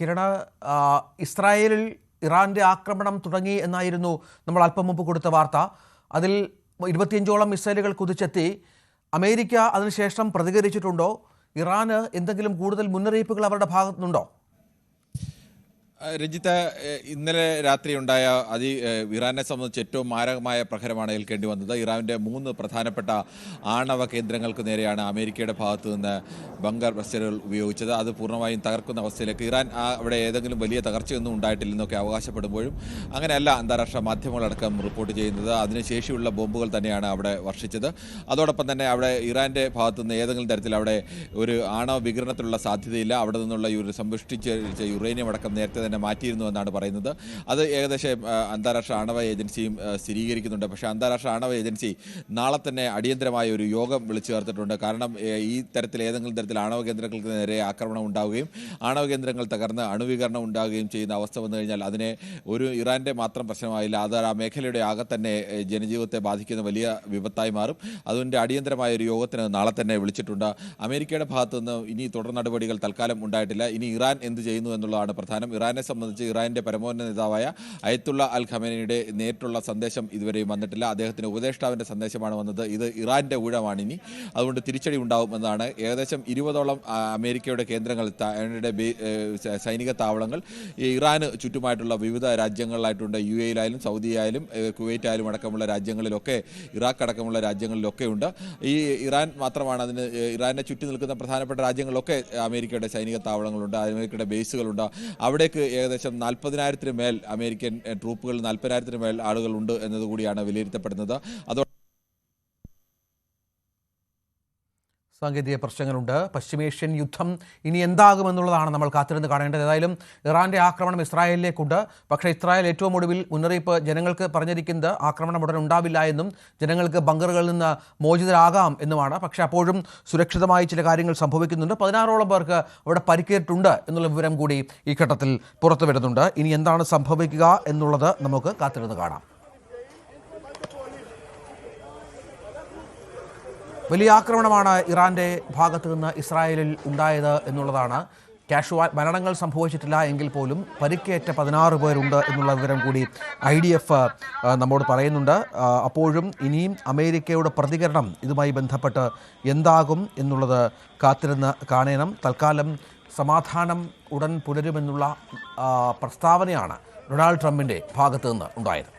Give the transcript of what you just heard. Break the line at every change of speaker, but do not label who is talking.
കിരണ, ഇസ്രായേലിൽ ഇറാന്റെ ആക്രമണം തുടങ്ങി എന്നായിരുന്നു നമ്മൾ അല്പം മുമ്പ് കൊടുത്ത വാർത്ത. അതിൽ 25ഓളം മിസൈലുകൾ കുതിച്ചെത്തി. അമേരിക്ക അതിനുശേഷം പ്രതികരിച്ചിട്ടുണ്ടോ? ഇറാന് എന്തെങ്കിലും കൂടുതൽ മുന്നറിയിപ്പുകൾ അവരുടെ ഭാഗത്തുനിന്നുണ്ടോ?
രഞ്ജിത്ത്, ഇന്നലെ രാത്രി ഉണ്ടായ ഇറാനെ സംബന്ധിച്ച് ഏറ്റവും മാരകമായ പ്രഹരമാണ് ഏൽക്കേണ്ടി വന്നത്. ഇറാന്റെ 3 പ്രധാനപ്പെട്ട ആണവ കേന്ദ്രങ്ങൾക്ക് നേരെയാണ് അമേരിക്കയുടെ ഭാഗത്തു നിന്ന് ബങ്കർ ബസ്റ്ററുകൾ ഉപയോഗിച്ചത്. അത് പൂർണ്ണമായും തകർക്കുന്ന അവസ്ഥയിലേക്ക് ഇറാൻ അവിടെ ഏതെങ്കിലും വലിയ തകർച്ചയൊന്നും ഉണ്ടായിട്ടില്ലെന്നൊക്കെ അവകാശപ്പെടുമ്പോഴും അങ്ങനെയല്ല അന്താരാഷ്ട്ര മാധ്യമങ്ങളടക്കം റിപ്പോർട്ട് ചെയ്യുന്നത്. അതിനുശേഷിയുള്ള ബോംബുകൾ തന്നെയാണ് അവിടെ വർഷിച്ചത്. അതോടൊപ്പം തന്നെ അവിടെ ഇറാന്റെ ഭാഗത്തുനിന്ന് ഏതെങ്കിലും തരത്തിൽ അവിടെ ഒരു ആണവ വികിരണത്തിലുള്ള സാധ്യതയില്ല. അവിടെ നിന്നുള്ള ഒരു സമ്പുഷ്ടിച്ച യുറേനിയം അടക്കം നേരത്തെ തന്നെ മാറ്റിയിരുന്നു എന്നാണ് പറയുന്നത്. അത് ഏകദേശം അന്താരാഷ്ട്ര ആണവ ഏജൻസിയും സ്ഥിരീകരിക്കുന്നുണ്ട്. പക്ഷേ അന്താരാഷ്ട്ര ആണവ ഏജൻസി നാളെ തന്നെ അടിയന്തരമായ ഒരു യോഗം വിളിച്ചു ചേർത്തിട്ടുണ്ട്. കാരണം ഈ തരത്തിൽ ഏതെങ്കിലും തരത്തിൽ ആണവ കേന്ദ്രങ്ങൾക്ക് നേരെ ആക്രമണം ഉണ്ടാവുകയും ആണവ കേന്ദ്രങ്ങൾ തകർന്ന് അണുവികരണം ഉണ്ടാവുകയും ചെയ്യുന്ന അവസ്ഥ വന്നു കഴിഞ്ഞാൽ അതിനെ ഒരു ഇറാന്റെ മാത്രം പ്രശ്നമായില്ല, അത് ആ മേഖലയുടെ ആകെ തന്നെ ജനജീവിതത്തെ ബാധിക്കുന്ന വലിയ വിപത്തായി മാറും. അതിൻ്റെ അടിയന്തരമായ ഒരു യോഗത്തിന് നാളെ തന്നെ വിളിച്ചിട്ടുണ്ട്. അമേരിക്കയുടെ ഭാഗത്തുനിന്ന് ഇനി തുടർ നടപടികൾ തൽക്കാലം ഉണ്ടായിട്ടില്ല. ഇനി ഇറാൻ എന്ത് ചെയ്യുന്നു എന്നുള്ളതാണ് പ്രധാനം. ഇറാനെ സംബന്ധിച്ച് ഇറാന്റെ പരമോന്നത നേതാവായ അയത്തുള്ള അൽ ഖമേനിയുടെ നേരിട്ടുള്ള സന്ദേശം ഇതുവരെയും വന്നിട്ടില്ല. അദ്ദേഹത്തിന് ഉപദേഷ്ടാവിന്റെ സന്ദേശമാണ് വന്നത്. ഇത് ഇറാന്റെ ഊഴമാണ് ഇനി, അതുകൊണ്ട് തിരിച്ചടി ഉണ്ടാവും എന്നാണ്. ഏകദേശം 20ഓളം അമേരിക്കയുടെ കേന്ദ്രങ്ങൾ, സൈനിക താവളങ്ങൾ ഇറാന് ചുറ്റുമായിട്ടുള്ള വിവിധ രാജ്യങ്ങളിലായിട്ടുണ്ട്. UAE-യിലായാലും സൗദിയായാലും കുവൈറ്റായാലും അടക്കമുള്ള രാജ്യങ്ങളിലൊക്കെ, ഇറാഖ് അടക്കമുള്ള രാജ്യങ്ങളിലൊക്കെ ഉണ്ട്. ഈ ഇറാൻ മാത്രമാണ് അതിന് ഇറാനെ ചുറ്റി നിൽക്കുന്ന പ്രധാനപ്പെട്ട രാജ്യങ്ങളിലൊക്കെ അമേരിക്കയുടെ സൈനിക താവളങ്ങളുണ്ട്, അമേരിക്കയുടെ ബേസുകളുണ്ട്. അവിടേക്ക് ഏകദേശം 40,000-ന് മേൽ അമേരിക്കൻ ട്രൂപ്പുകൾ, 40,000-ന് മേൽ ആളുകളുണ്ട് എന്നതുകൂടിയാണ് വിലയിരുത്തപ്പെടുന്നത്.
സാങ്കേതിക പ്രശ്നങ്ങളുണ്ട്. പശ്ചിമേഷ്യൻ യുദ്ധം ഇനി എന്താകുമെന്നുള്ളതാണ് നമ്മൾ കാത്തിരുന്ന് കാണേണ്ടത്. ഏതായാലും ഇറാന്റെ ആക്രമണം ഇസ്രായേലിലേക്കുണ്ട്. പക്ഷേ ഇസ്രായേൽ ഏറ്റവും ഒടുവിൽ മുന്നറിയിപ്പ് ജനങ്ങൾക്ക് പറഞ്ഞിരിക്കുന്നത് ആക്രമണം ഉടൻ ഉണ്ടാവില്ല എന്നും ജനങ്ങൾക്ക് ബങ്കറുകളിൽ നിന്ന് മോചിതരാകാം എന്നുമാണ്. പക്ഷേ അപ്പോഴും സുരക്ഷിതമായി ചില കാര്യങ്ങൾ സംഭവിക്കുന്നുണ്ട്. 16ഓളം പേർക്ക് അവിടെ പരിക്കേറ്റിട്ടുണ്ട് എന്നുള്ള വിവരം കൂടി ഈ ഘട്ടത്തിൽ പുറത്തു വരുന്നുണ്ട്. ഇനി എന്താണ് സംഭവിക്കുക എന്നുള്ളത് നമുക്ക് കാത്തിരുന്ന് കാണാം. വലിയ ആക്രമണമാണ് ഇറാന്റെ ഭാഗത്തു നിന്ന് ഇസ്രായേലിൽ ഉണ്ടായത് എന്നുള്ളതാണ്. മരണങ്ങൾ സംഭവിച്ചിട്ടില്ല എങ്കിൽ പോലും പരിക്കേറ്റ 16 പേരുണ്ട് എന്നുള്ള വിവരം കൂടി IDF നമ്മോട് പറയുന്നുണ്ട്. അപ്പോഴും ഇനിയും അമേരിക്കയുടെ പ്രതികരണം ഇതുമായി ബന്ധപ്പെട്ട് എന്താകും എന്നുള്ളത് കാത്തിരുന്ന് കാണണം. തൽക്കാലം സമാധാനം ഉടൻ പുലരുമെന്നുള്ള പ്രസ്താവനയാണ് ഡൊണാൾഡ് ട്രംപിൻ്റെ ഭാഗത്തു നിന്ന് ഉണ്ടായത്.